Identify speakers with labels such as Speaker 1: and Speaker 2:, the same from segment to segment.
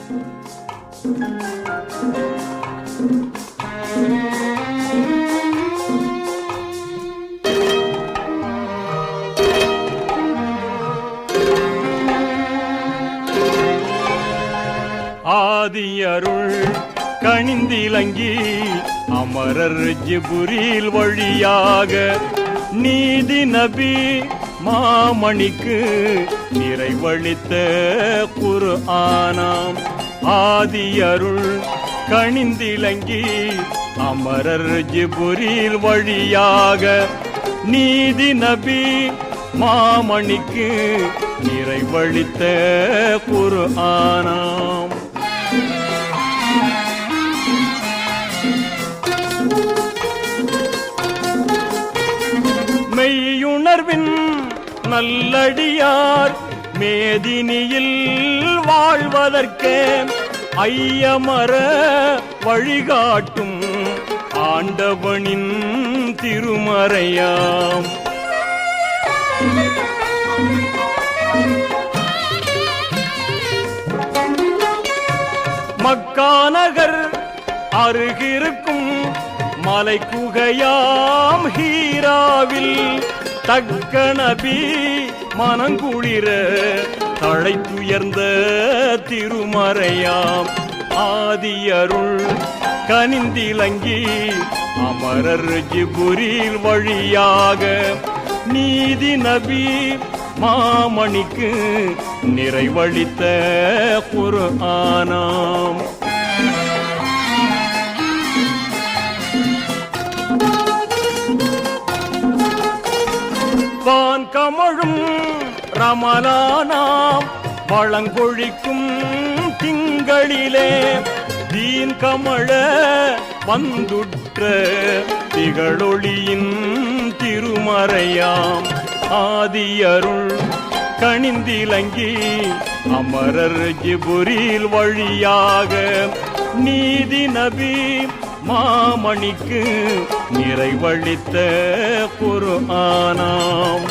Speaker 1: ஆதியருள் கணிந்திலங்கி அமரர் ஜிபுரீல் வழியாக நீதி நபி மாமணிக்கு நிறைவளித்த குர்ஆனாம். ஆதியருள் கணிந்திலங்கி அமரர் ஜிபுரீல் வழியாக நீதி நபி மாமணிக்கு நிறைவளித்த குர்ஆனாம். மெய்யுணர்வின் நல்லடியார் மேதினியில் வாழ்வதற்கே ஐயமர வழிகாட்டும் ஆண்டவனின் திருமறையாம். மக்காநகர் அருகிருக்கும் மலை குகையாம் ஹீராவில் தக்க நபி மனங்குளிர தழைத்துயர்ந்த திருமறையாம். ஆதியருள் கனிந்திலங்கி அமரர் ஜிபுரீல் வழியாக நீதி நபி மாமணிக்கு நிறைவளித்த குர்ஆனாம். வான் கமழும் ரமலானாம் வளங்கொழிக்கும் திங்களிலே தீன் கமழ வந்துற்ற திகழொளியின் திருமறையாம். ஆதியருள் கணிந்திலங்கி அமரர் ஜிபுரீல் வழியாக நீதி நபி மாமணிக்கு நிறைவளித்த குர்ஆனாம்.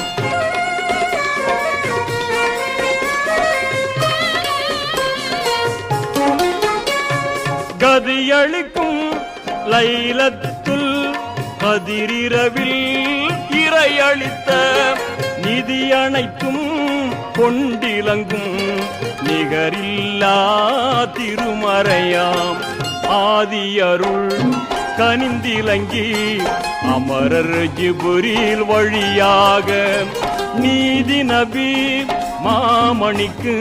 Speaker 1: கதியளிக்கும் லைலத்துல் கதிரிரவில் இறையளித்த நிதி அனைத்தும் கொண்டிலங்கும் நிகரில்லா திருமறையாம். ஆதியருள் கனிந்திலங்கி அமரர் ஜிபுரீல் வழியாக நீதி நபி மாமணிக்கு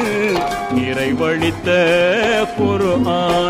Speaker 1: நிறைவளித்த குர்ஆன்.